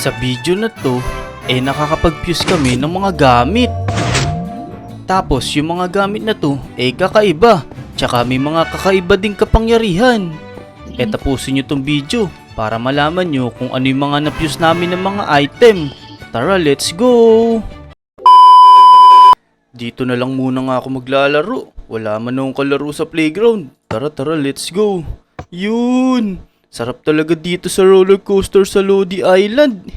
Sa video na to, nakakapag-fuse kami ng mga gamit. Tapos yung mga gamit na to, kakaiba. Tsaka may mga kakaiba ding kapangyarihan. Tapusin nyo tong video para malaman nyo kung ano yung mga na-fuse namin ng mga item. Tara, let's go! Dito na lang muna nga ako maglalaro. Wala man akong kalaro sa playground. Tara, let's go! Yun! Sarap talaga dito sa roller coaster sa Lodi Island.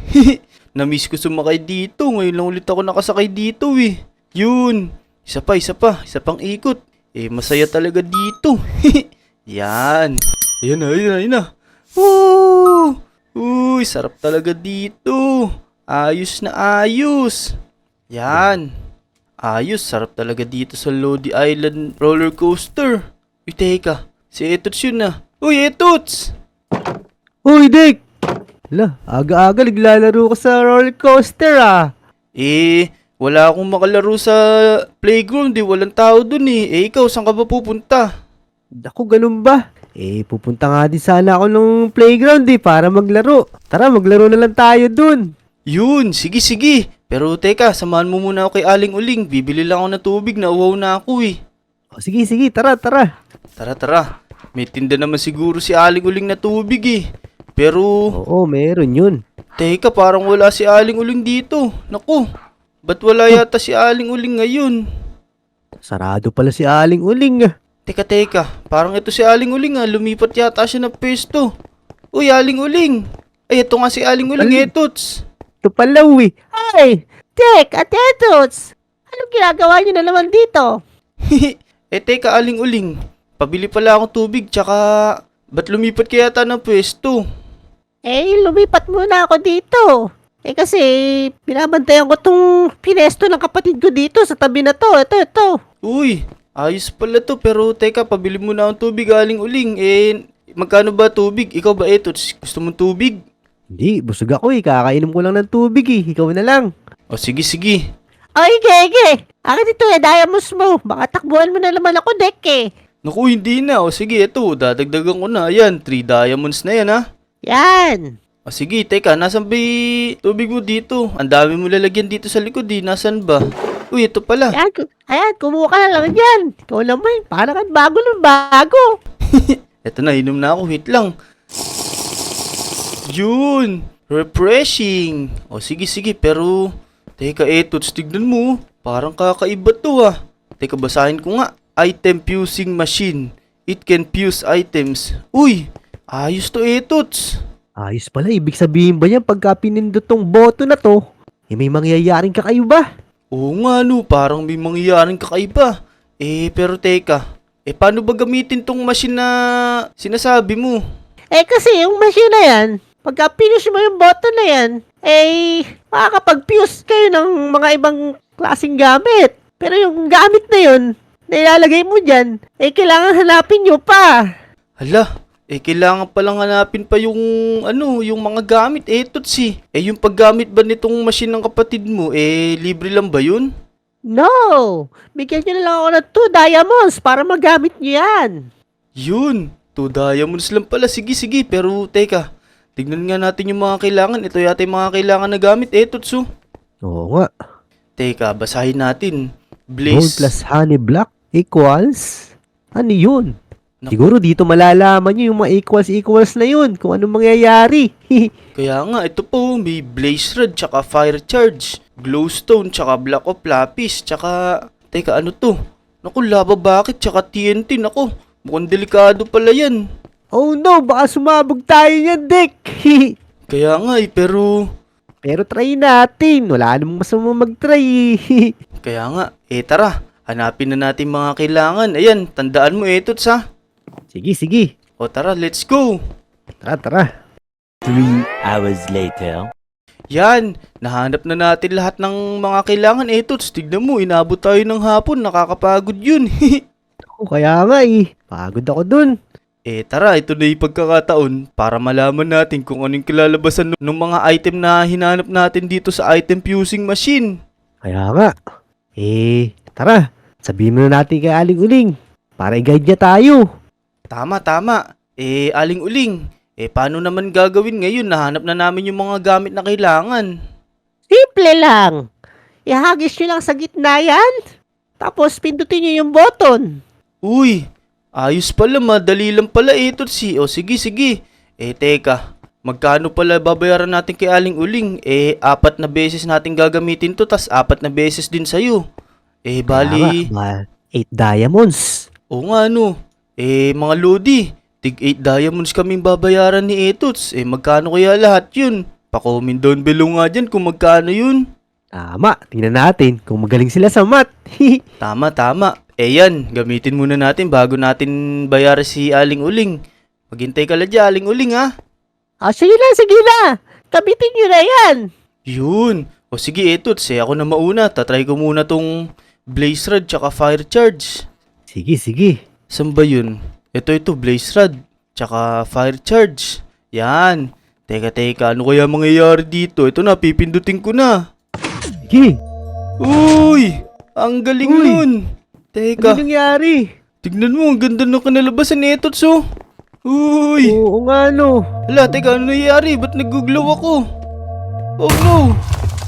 Namiss ko sumakay dito. Ngayon lang ulit ako nakasakay dito eh. Yun! Isa pang ikot. Masaya talaga dito. Yan! Ayan na. Woo! Uy, sarap talaga dito. Ayos na ayos. Yan. Ayos, sarap talaga dito sa Lodi Island roller coaster. Uy, teka. Si Etots yun na. Uy, Etots! Uy, Dick! Hala, aga-aga naglalaro ka sa roller coaster ah. Wala akong makalaro sa playground walang tao dun ikaw, saan ka ba pupunta? Naku, ganun ba? Pupunta nga din sana ako ng playground para maglaro. Tara, maglaro na lang tayo dun. Yun, sige. Pero teka, samahan mo muna ako kay Aling Uling. Bibili lang ako ng tubig, nauwaw na ako O, sige, tara. Tara. May tinda naman siguro si Aling Uling na tubig Pero... Oo, meron yun. Teka, parang wala si Aling Uling dito. Naku, ba't wala yata si Aling Uling ngayon? Sarado pala si Aling Uling ah. Teka, parang ito si Aling Uling lumipat yata siya ng pwesto. Uy, Aling Uling! Ay, ito nga si Aling Uling, Etots. Ito pala Ay, Tek, Ate Etots! Anong ginagawa niyo na naman dito? Teka, Aling Uling. Pabili pala akong tubig, tsaka... Ba't lumipat ka yata ng pwesto? Lumipat muna ako dito. Kasi binabantayan ko tong pinesto ng kapatid ko dito sa tabi na to. Ito. Uy, ayos pala to. Pero teka, pabili muna akong tubig, Aling Uling. Magkano ba tubig? Ikaw ba, Etots? Gusto mong tubig? Hindi, busog ako kakainom ko lang ng tubig Ikaw na lang. O, sige. Ay, gege. Akin ito diamonds mo. Baka takbuhan mo na naman ako, Dek Naku, hindi na. O, sige, ito. Dadagdagan ko na. Ayan, 3 diamonds na yan, Yan. O, sige, teka. Nasaan ba tubig mo dito? Ang dami mo lalagyan dito sa likod, Nasaan ba? Uy, ito pala. Ayan, kumuha ka na lang yan. Ikaw naman, parang ang bago ng bago. Eto na, inom na ako. Wait lang. Yun! Refreshing! O sige, pero... Teka, Etots, tignan mo. Parang kakaiba to Teka, basahin ko nga. Item fusing machine. It can fuse items. Uy! Ayos to, Etots. Ayos pala, ibig sabihin ba yan pagka pinindot tong boto na to, may mangyayaring kakaiba? Oo nga parang may mangyayaring kakaiba. Pero teka. Paano ba gamitin tong machine na sinasabi mo? Kasi yung machine na yan, pagka finish mo yung button na yan, makakapag-fuse kayo ng mga ibang klaseng gamit. Pero yung gamit na yun, na ilalagay mo dyan, kailangan hanapin nyo pa. Hala, kailangan palang hanapin pa yung mga gamit, Etots yung paggamit ba nitong machine ng kapatid mo, libre lang ba yun? No! Bigyan nyo na lang ako ng 2 diamonds para magamit nyo yan. Yun, 2 diamonds lang pala. Sige, pero teka. Tignan nga natin yung mga kailangan. Ito yata yung mga kailangan na gamit, Etots Oo nga. Teka, basahin natin. Gold Blaze. plus honey block equals? Ano yun? Naku. Siguro dito malalaman nyo yung mga equals na yun, kung anong mangyayari. Kaya nga, ito po, may blaze rod, tsaka fire charge, glowstone, tsaka block of lapis, tsaka... Teka, ano to? Naku, lava bucket, tsaka TNT, naku. Mukhang delikado pala yan. Oh no, baka sumabog tayo niyan, Dick. Kaya nga pero... Pero try natin, wala namang masama mag-try. Kaya nga, tara, hanapin na natin mga kailangan. Ayan, tandaan mo, Etots Sige. O tara, let's go. Tara. 3 hours later. Yan, nahanap na natin lahat ng mga kailangan, Etots. Tignan mo, inabot tayo ng hapon, nakakapagod yun. Kaya nga pagod ako dun. Tara, ito na yung pagkakataon para malaman natin kung anong kilalabasan ng mga item na hinanap natin dito sa item fusing machine. Kaya nga. Tara, sabihin mo na natin kay Aling Uling para i-guide niya tayo. Tama. Aling Uling, Paano naman gagawin ngayon? Nahanap na namin yung mga gamit na kailangan. Simple lang. Ihagis nyo lang sa gitna yan. Tapos pindutin nyo yung button. Uy, ayos pala, madali lang pala ito si. O sige, sige. Teka, magkano pala babayaran natin kay Aling Uling? 4 na beses natin gagamitin to, tas 4 na beses din sa'yo. Bali, 8 diamonds. oo nga no. Mga Lodi, tig 8 diamonds kaming babayaran ni Etots. Magkano kaya lahat yun? Pa-comment down below nga dyan kung magkano yun. Tama, tingnan natin kung magaling sila sa math. Tama, tama. Yan, gamitin muna natin bago natin bayaran si Aling Uling. Maghintay ka lang dyan, Aling Uling ha. Sige na, sige na. Kabitin nyo na yan. Yun. O sige, Etots, ako na mauna. Tatry ko muna tong Blaze Rod tsaka Fire Charge. Sige, sige. Saan ba yun? Ito, Blaze Rod tsaka Fire Charge. Yan. Teka, ano kaya mangyayari dito? Ito na, pipindutin ko na. Sige. Uy! Ang galing Uy! nun! Ano Teka, nangyari? tignan mo, ang ganda ng kanalabasan ni Etots, oh! Uy! Oo nga no. Hala, teka, ano nangyayari? Ba't nag-glow ako? Oh no!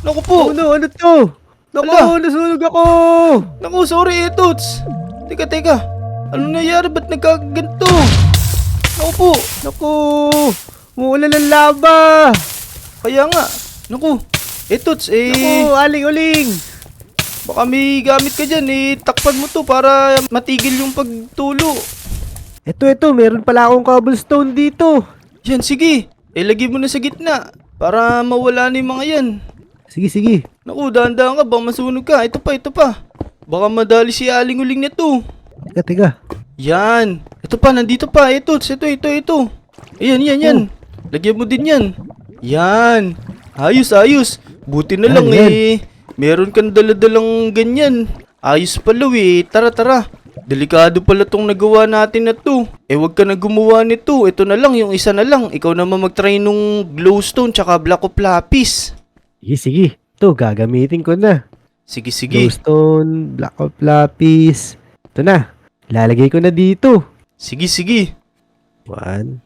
Naku po! Oh no, ano to? Naku, Ala. nasunog ako. Naku, sorry, Etots! Teka. Ano nangyayari? Ba't nagkaganto? Naku po! Naku, muulan ng lava. Kaya nga. Naku, Etots, Naku, aling-uling. baka may gamit ka dyan, takpan mo to para matigil yung pagtulo. Ito, meron pala akong cobblestone dito. Yan, sige. Lagay mo na sa gitna para mawala na yung mga yan. Sige, sige. Naku, dahan-dahan ka, baka masunog ka. Ito pa. Baka madali si Aling Uling na to. Teka. Yan. Ito pa, nandito pa. Ito. Ayan. Lagyan mo din yan. Yan. Ayos. Buti na lang Yan. Meron kang daladalang ganyan. Ayos pala Tara. Delikado pala tong nagawa natin na to. Wag ka na gumawa nito. Ito na lang, yung isa na lang. Ikaw naman mag-try nung glowstone tsaka block of lapis. Sige. Ito, gagamitin ko na. Sige. Glowstone, block of lapis. Ito na. Lalagay ko na dito. Sige. 1,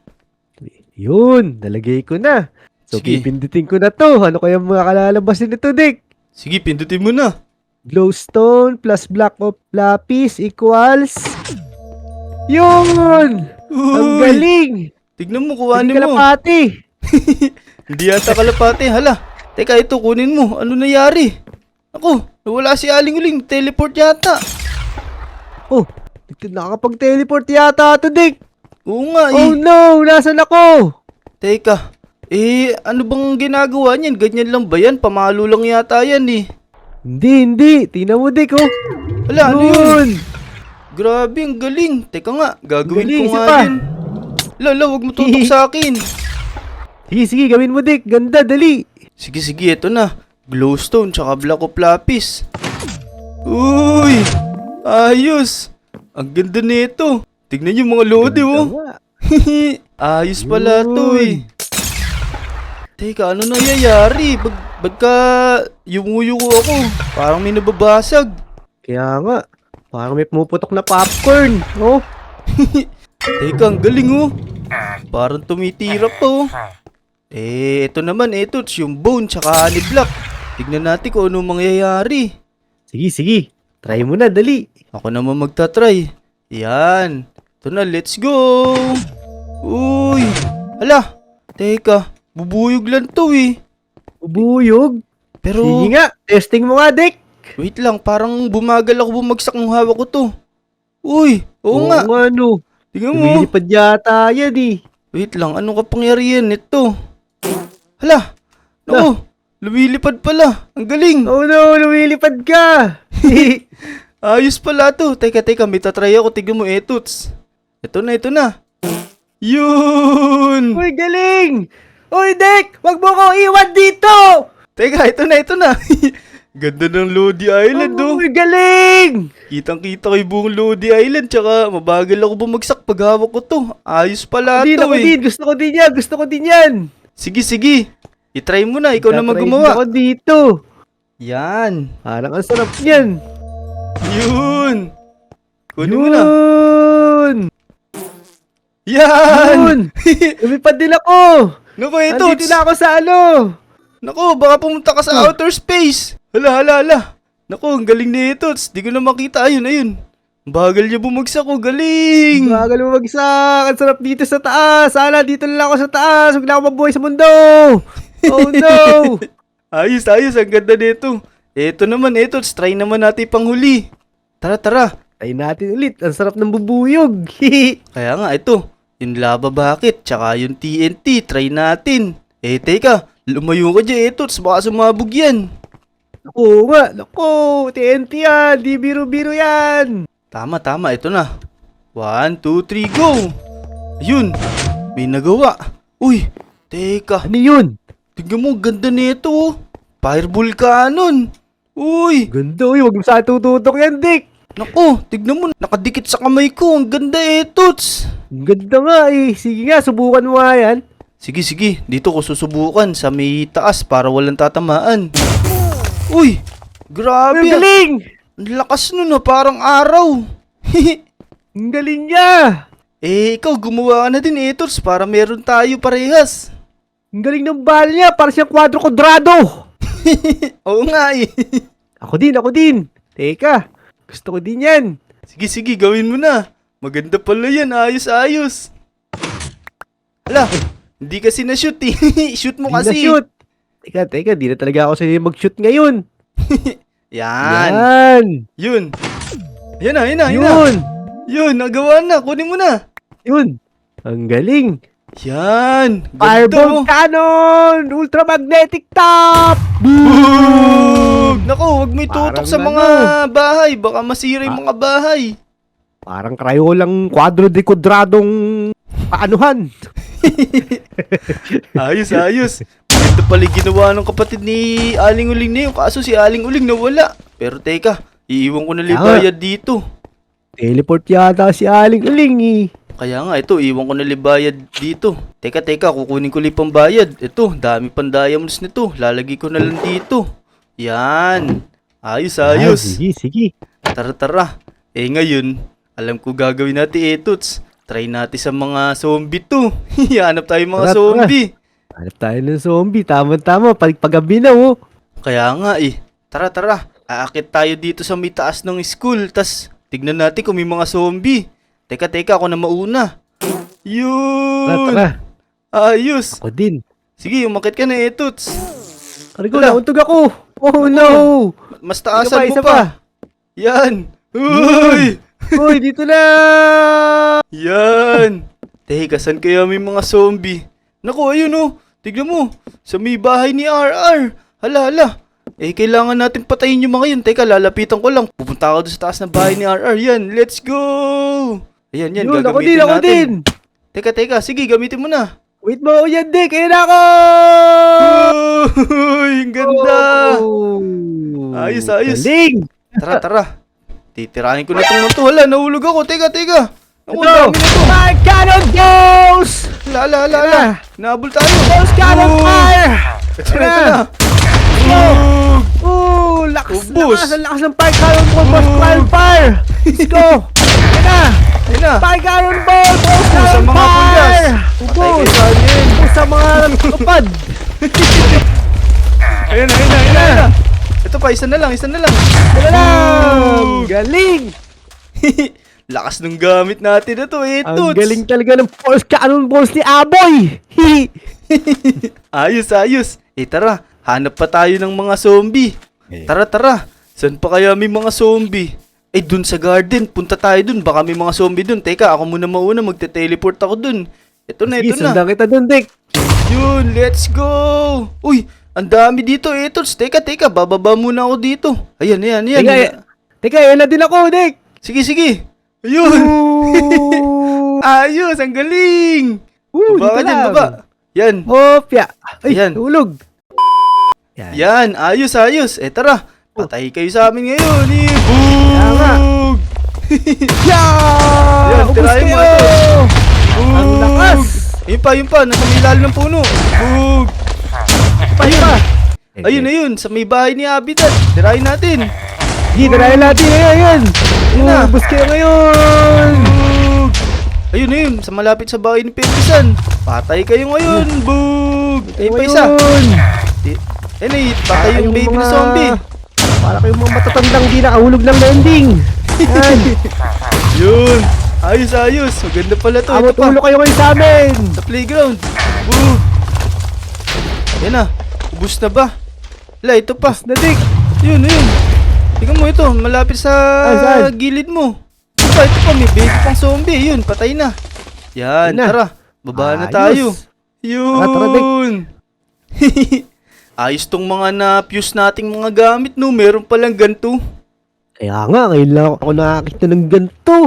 2. Yun, nalagay ko na. So, Sige. pipindutin ko na to. Ano kaya mga kalalabasin nito, Dick? Sige, pindutin mo na. Glowstone plus block of lapis equals... Yun! Ang Uy! galing! Tignan mo, Hindi kuhanin mo. kalapati. Hindi yata kalapate. Hala. Teka, ito, kunin mo. Ano nangyari? Ako, nawala si Aling Uling. Teleport yata. Oh, nakakapag-teleport yata ito, Dick. Oo nga Oh no, nasan ako? Teka, ano bang ginagawa niyan? Ganyan lang ba yan? Pamalo lang yata yan Hindi. Tingnan mo, Dick, oh. Hala, ano yun? Grabe, ang galing. Teka nga, gagawin Galing, ko isa nga pa. yun. Lala, wag mo tutok sa akin. Sige, gawin mo, Dick. Ganda, dali. Sige, ito na. Glowstone tsaka block of lapis. Uy! Ayos! Ang ganda nito. Tignan yung mga lodi, oh. Tama. Ayos pala to Yun. Teka, ano nangyayari? Ba't ka yumuyo ako? Parang may nababasag. Kaya nga, parang may pumuputok na popcorn. Oh, Teka, ang galing Parang tumitira pa ito naman, yung bone tsaka honey block. Tignan natin kung ano mangyayari. sige. Try mo na, dali. Ako naman magta-try. Yan. Ito na, let's go! Uy! Hala! Teka, bubuyog lang to Ubuyog. Pero, Sige nga, testing mo nga, Dick. wait lang, parang bumagal ako bumagsak ng hawak ko to. Uy! Oo nga! Ano? Tingnan mo! Lumilipad yata yan, eh. Wait lang, anong kapangyarihan nito? Hala! Naku! Lumilipad pala! Ang galing! Oh no, lumilipad ka. Ayos pala to. Teka, may tatry ako. Tignan mo, Etots. Ito na. Yun! Uy, galing. Uy, Dick, wag mo ko iwan dito. Teka, ito na. Ganda ng Lodi Island, Uy, galing. Kitang-kita ko yung buong Lodi Island. Tsaka, mabagal ako bumagsak pag hawak ko to. Ayos pala Din to ako din, gusto ko din yan. Sige. I-try mo na. Ikaw naman gumawa. Ako dito. Yan. Parang ang sarap niyan. Yun. Kunin mo na. Yun. Yan! Yun! Lumipad din ako! Naku, ito. Nandito na ako sa ano! Naku, baka pumunta ka sa outer space. Hala. Naku, ang galing na ito. Di ko na makita. Ayun. Bagal niya bumagsak ko. Galing! Bagal mo magsak! Ang sarap dito sa taas! Sana dito na lang ako sa taas! Huwag na ako mabuhay sa mundo! Oh no! Ayos. Ang ganda nito. Ito naman, try naman natin panghuli. Tara. Tayo natin ulit. Ang sarap ng bubuyog. Kaya nga, ito. Yung lava bucket, tsaka yung TNT. Try natin. Teka. Lumayo ka dyan, baka sumabog yan. Naku nga! Naku! TNT yan! Di biro-biro yan! Tama. Ito na. 1, 2, 3, go! Ayun. May nagawa. Uy, teka. Ano yun? Tignan mo, ganda nito. Oh. Fireball cannon. Uy. Ganda uy! Huwag mo sa tututok yan, Dick! Naku, tignan mo. Nakadikit sa kamay ko. Ang ganda Tots. Ang ganda nga eh! Sige nga, subukan mo nga yan. Sige. Dito ko susubukan sa may taas para walang tatamaan. Uy, grabe. Ang galing! Ang lakas nun parang araw. Ang galing niya! Ikaw gumawa ka na din Tots para meron tayo parehas. Ang galing ng bal niya! Para siyang kwadro kwadrado! Oo nga eh. Ako din! Teka, gusto ko din yan! Sige, gawin mo na. Maganda pala yan, ayos. Hala, hindi kasi na-shoot eh. Shoot mo Di kasi. na shoot! Teka, di na talaga ako sa'yo mag-shoot ngayon! Yan. Yun. Yan na. Yun, nagawa na. Kunin mo na. Yun! Ang galing! Yan. Fireball cannon! Ultramagnetic top! Boom! Naku, huwag mo itutok Parang sa mga bahay. Baka masira yung mga bahay. Parang Crayolang kwadro de kwadradong paanuhan. Ayos. Ito pala ginawa ng kapatid ni Aling Uling na yun. Kaso si Aling Uling nawala. Pero teka, iiwan ko na libayad dito. Teleport yata si Aling Uling eh. Kaya nga, ito, iwan ko na libayad dito. Teka, kukunin ko li pambayad. Ito, dami pang diamonds nito. Lalagay ko na lang dito. Yan. Ayos. Sige. Tara. Ngayon, alam ko gagawin natin Tots. Try natin sa mga zombie to. Hanap tayo mga Tara. zombie. Hanap tayo ng zombie. Tama. Paggabi na oh. Kaya nga Tara. Aakit tayo dito sa may taas ng school. Tas, tignan natin kung may mga zombie. Teka, ako na mauna. Yun! Tara. Ayos! Ako din. Sige, umakit ka na Tots. Karigo, Wala. nauntog ako. Oh no! Mas taasan mo Isa pa. Yan! Uy! Uy, dito na! Yan! Teka, saan kaya may mga zombie? Naku, ayun oh. Tignan mo. Sa may bahay ni RR. Hala. Kailangan natin patayin yung mga yun. Teka, lalapitan ko lang. Pupunta ako doon sa taas ng bahay ni RR. Yan, let's go! Ayan, Yun, gagamitin ako natin. din. Teka, sige, gamitin mo na. Wait mo, yan Dick. Ayun ako! Uy, ang ganda! Oh. Ayos. Galing! Tara. Titirahin ko na itong manto. Hala, nahulog ako. Teka. Ako, Ito! dami na ito. Fire cannon goes! Hala. Nabol tayo. Ghost cannon fire! Ito na. Lakas Ubus. ang lakas ng fire cannon ball, boss fire! Let's go! Yan na! Fire cannon ball, boss Sa cannon mga fire! pulgas. Patay Ubus! kayo sa akin. Ubus sa mga kapad! Ayun na. Ito pa, isa na lang. Teka lang! Galing! Lakas ng gamit natin na to, Ang galing talaga ng force cannon balls ni Aboy! Ayos. Tara, hanap pa tayo ng mga zombie. Tara. Saan pa kaya may mga zombie? Dun sa garden. Punta tayo dun. Baka may mga zombie dun. Teka, ako muna mauna. Magte-teleport ako dun. Ito na. Sundan kita dun, Dick! Yun, let's go! Uy, ang dami dito, Tots. Teka. Bababa muna ako dito. Ayan. Teka, yan na din ako, Dick! Sige. Ayun. Ayos, ang galing. Baba ka dyan, baba. Yan. Hopya! Ay, Yan. tulog! Yan, ayos. Tara. Patay kayo sa amin ngayon. Tama. Bug! Yan! Ubus tirahin mo kayo! ito. Ang lakas! Yun pa. Nasa may ilalim ng puno. Bug! Ayun. Sa may bahay ni Habitat. Tirahin natin. Sige, tirahin natin. Ayan! na. Ubus kayo ngayon! Ayun na yun, sa malapit sa bahay ni Pepisan. Patay kayo ngayon, bug! Ayun pa isa. Ayun ay, patay yung baby na zombie. Para kayong mga matatandang di nakahulog ng landing. Yan. Yun. Ayos, ayos. Maganda pala to. Ito pa. Ulo kayo ngayon sa amin. Sa playground. Bug! Yan na. Ubus na ba? Wala, ito pa. Nadik. Yun, yun. Tingnan mo ito, malapit sa saan? gilid mo. Ito pa, may baby pang zombie. Yun, patay na. Yan, Ayun na. tara. Baba na Ayos. tayo. Tara, Yun. Ayos tong mga na-fuse nating mga gamit, no. Meron palang ganito. Kaya nga, ngayon lang ako nakakita ng ganito.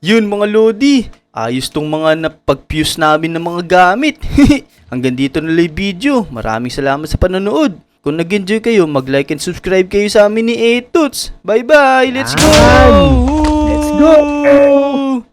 Yun, mga Lodi. Ayos tong mga napag-fuse namin ng mga gamit. Hanggang dito na lang yung video. Maraming salamat sa panonood. Kung nag-enjoy kayo, mag-like and subscribe kayo sa amin ni Etots. Bye-bye! Let's go! Yan. Let's go!